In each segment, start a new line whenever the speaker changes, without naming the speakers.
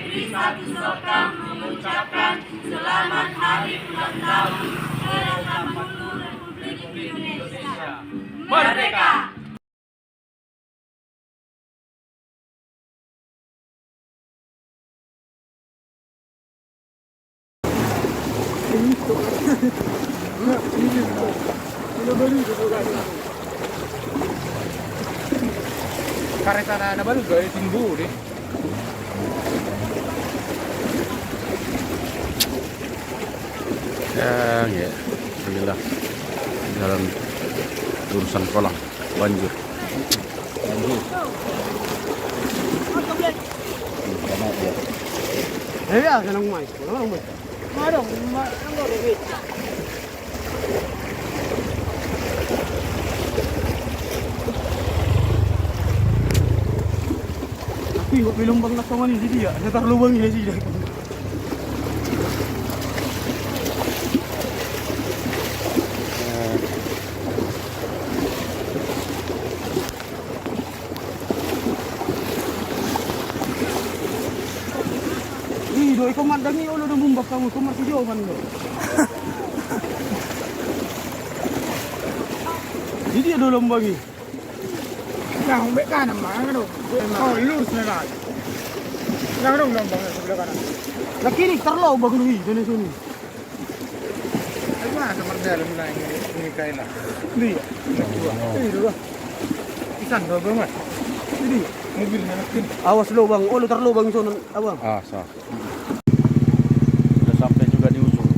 Negeri Satu Sokam mengucapkan selamat hari ulang tahun ke-80 Republik Indonesia. Merdeka!
Kareta na baru gaya tinggu deh. Ya, alhamdulillah jalan jurusan kolam banjir.
Ya, senang main. Ada, tapi kok belum bang nakongan ini dia, setar lubang ini sih. Doi komandangi ulo na bumbak kamu kumati jawaban lo. Jadi ada lombangi.
Nah, umbek kanan mana dong? Oh, lurus memang. Nah, dong lombang sebelah kanan.
Lah kiri terlalu bang lui dari sini.
Ay mana mardalan na ini kaila.
Iya. Ini dua.
Isan dua banget.
Ini
Mobilnya nakin.
awas lubang, ulo terlubang sono abang.
Ah, sah. Sudah sampai juga di ujung.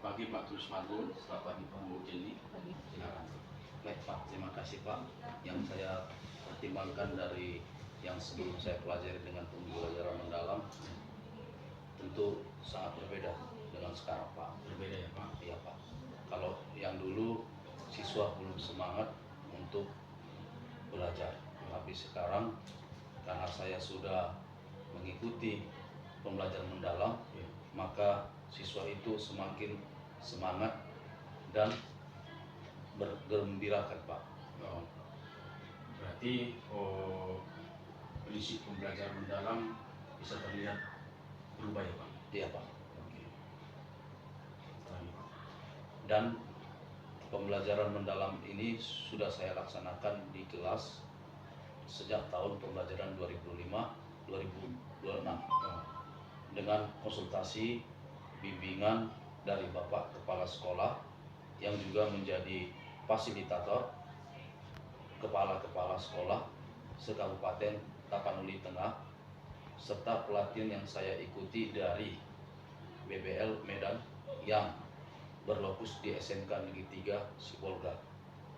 Pagi Pak Trusmagun, selamat pagi Pak Bu Jenny. Silakan. Baik Pak, terima kasih Pak. Yang saya pertimbangkan dari yang sebelum saya pelajari dengan pembelajaran mendalam, tentu sangat berbeda dengan sekarang Pak. Berbeda ya Pak? Iya Pak. Kalau yang dulu siswa belum semangat untuk belajar, tapi sekarang karena saya sudah mengikuti pembelajaran mendalam, maka siswa itu semakin semangat dan bergembirakan Pak.
Oh, berarti prinsip pembelajaran mendalam bisa terlihat berubah ya Pak?
Iya Pak.
Oke.
Dan pembelajaran mendalam ini sudah saya laksanakan di kelas sejak tahun pembelajaran 2005-2026 dengan konsultasi bimbingan dari Bapak Kepala Sekolah yang juga menjadi fasilitator kepala-kepala sekolah se-Kabupaten Tapanuli Tengah, serta pelatihan yang saya ikuti dari BBL Medan yang berlokus di SMK Negeri 3 Sibolga.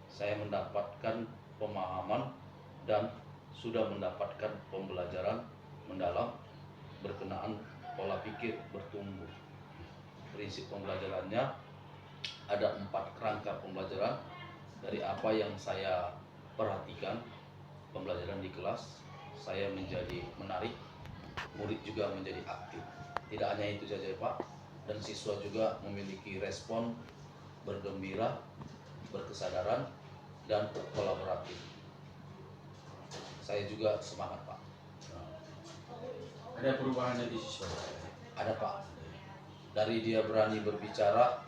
Saya mendapatkan pemahaman dan sudah mendapatkan pembelajaran mendalam berkenaan pola pikir bertumbuh. Prinsip pembelajarannya ada 4 kerangka pembelajaran. Dari apa yang saya perhatikan pembelajaran di kelas, saya menjadi menarik, murid juga menjadi aktif. Tidak hanya itu saja Pak, dan siswa juga memiliki respon bergembira, berkesadaran, dan kolaboratif. Saya juga semangat Pak.
Ada perubahan di siswa?
Ada Pak. Dari dia berani berbicara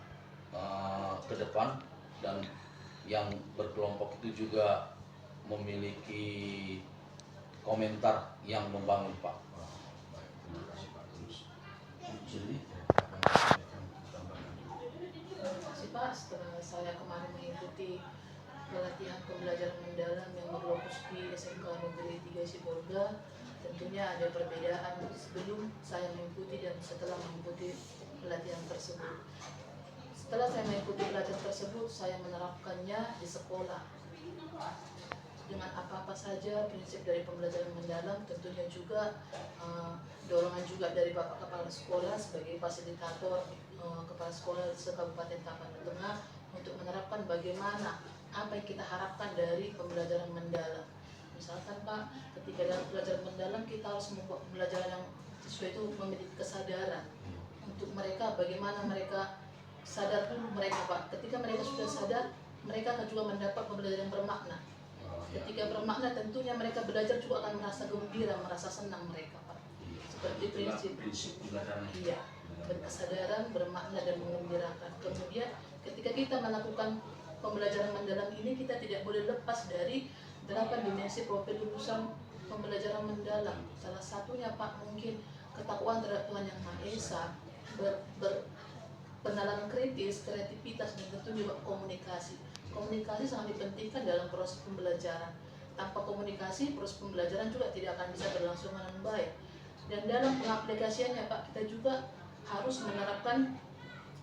ke depan, dan yang berkelompok itu juga memiliki komentar yang membangun Pak.
Baik, terima kasih Pak. Terus jadi
sih Pak, setelah saya kemarin mengikuti pelatihan pembelajaran mendalam yang berlokus di SMK Negeri 3 Sibolga, tentunya ada perbedaan sebelum saya mengikuti dan setelah mengikuti pelatihan tersebut. Setelah saya mengikuti pelatihan tersebut, saya menerapkannya di sekolah dengan apa-apa saja prinsip dari pembelajaran mendalam, tentunya juga dorongan juga dari Bapak Kepala Sekolah sebagai fasilitator Kepala Sekolah se-Kabupaten Tapanuli Tengah untuk menerapkan bagaimana apa yang kita harapkan dari pembelajaran mendalam. Misalkan Pak, ketika dalam pembelajaran mendalam kita harus membuat pembelajaran yang siswa itu memiliki kesadaran untuk mereka, bagaimana mereka sadar dulu mereka Pak. Ketika mereka sudah sadar, mereka akan juga mendapat pembelajaran yang bermakna. Ketika bermakna tentunya mereka belajar juga akan merasa gembira, merasa senang mereka Pak. Seperti prinsip
pembelajaran.
Iya, berkesadaran, bermakna dan mengembirakan. Kemudian ketika kita melakukan pembelajaran mendalam ini, kita tidak boleh lepas dari 8 dimensi profil lulusan pembelajaran mendalam. Salah satunya Pak mungkin ketakwaan terhadap Tuhan Yang Maha Esa, penalaran kritis, kreativitas, dan tentu juga komunikasi. Komunikasi sangat dipentingkan dalam proses pembelajaran. Tanpa komunikasi, proses pembelajaran juga tidak akan bisa berlangsung dengan baik. Dan dalam pengaplikasiannya Pak, kita juga harus menerapkan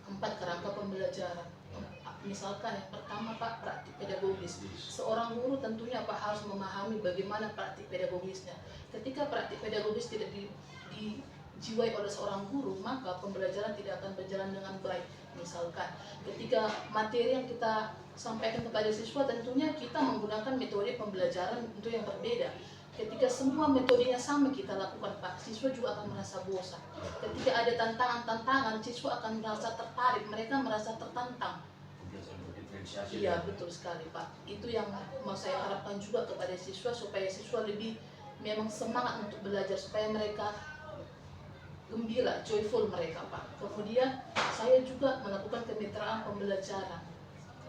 4 kerangka pembelajaran. Misalkan yang pertama Pak, praktik pedagogis. Seorang guru tentunya Pak harus memahami bagaimana praktik pedagogisnya. Ketika praktik pedagogis tidak dijiwai oleh seorang guru, maka pembelajaran tidak akan berjalan dengan baik. Misalkan ketika materi yang kita sampaikan kepada siswa, tentunya kita menggunakan metode pembelajaran untuk yang berbeda. Ketika semua metodenya sama kita lakukan Pak, siswa juga akan merasa bosan. Ketika ada tantangan-tantangan, siswa akan merasa tertarik, mereka merasa tertantang. Iya, betul sekali Pak. Itu yang mau saya harapkan juga kepada siswa, supaya siswa lebih memang semangat untuk belajar, supaya mereka gembira, joyful mereka Pak. Kemudian saya juga melakukan kemitraan pembelajaran.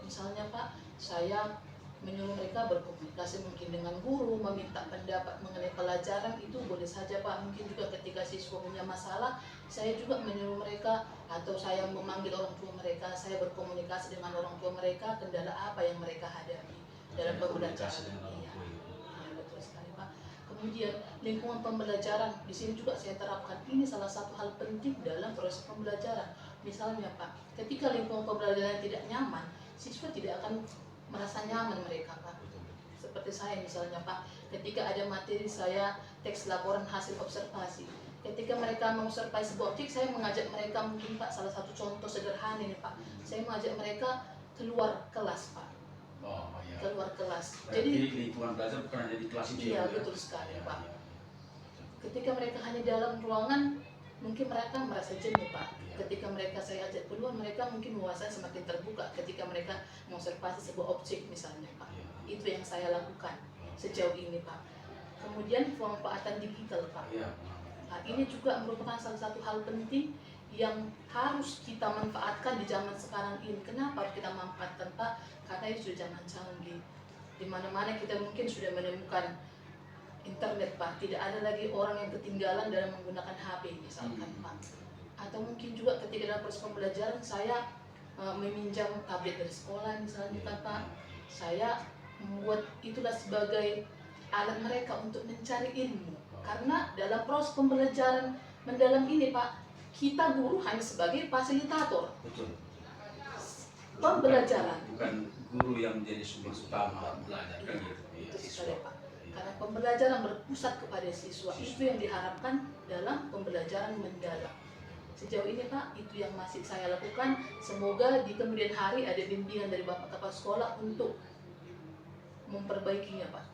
Misalnya Pak, saya menyuruh mereka berkomunikasi mungkin dengan guru, meminta pendapat mengenai pelajaran, itu boleh saja Pak. Mungkin juga ketika siswa punya masalah, saya juga menyuruh mereka, atau saya memanggil orang tua mereka, saya berkomunikasi dengan orang tua mereka, kendala apa yang mereka hadapi dalam pembelajaran. Iya, betul sekali Pak. Kemudian lingkungan pembelajaran, di sini juga saya terapkan. Ini salah satu hal penting dalam proses pembelajaran. Misalnya Pak, ketika lingkungan pembelajaran tidak nyaman, siswa tidak akan merasa nyaman mereka Pak. Seperti saya misalnya Pak, ketika ada materi saya teks laporan hasil observasi, ketika mereka mengobservasi sebuah objek, saya mengajak mereka, mungkin Pak salah satu contoh sederhana ini Pak, saya mengajak mereka keluar kelas Pak.
Oh, iya.
Keluar kelas.
Jadi lingkungan belajar bukan hanya di kelas itu.
Iya, betul sekali Pak. Ketika mereka hanya dalam ruangan, mungkin mereka merasa jenuh Pak. Ketika mereka saya ajak keluar, mereka mungkin wawasan semakin terbuka ketika mereka mengobservasi sebuah objek misalnya Pak. Itu yang saya lakukan sejauh ini Pak. Kemudian pemanfaatan digital Pak. Nah, ini juga merupakan salah satu hal penting yang harus kita manfaatkan di zaman sekarang ini. Kenapa harus kita manfaatkan Pak? Karena ini sudah zaman canggih. Di mana-mana kita mungkin sudah menemukan internet Pak. Tidak ada lagi orang yang ketinggalan dalam menggunakan HP misalkan Pak. Atau mungkin juga ketika dalam proses pembelajaran saya meminjam tablet dari sekolah misalnya Pak. Saya membuat itulah sebagai alat mereka untuk mencari ilmu. Karena dalam proses pembelajaran mendalam ini Pak, kita guru hanya sebagai fasilitator.
Betul.
Pembelajaran.
Bukan guru yang menjadi sumber utama belajar kan gitu.
Itu sekali Pak. Karena pembelajaran berpusat kepada siswa, itu yang diharapkan dalam pembelajaran mendalam. Sejauh ini Pak, itu yang masih saya lakukan. Semoga di kemudian hari ada bimbingan dari Bapak Kepala Sekolah untuk memperbaikinya Pak.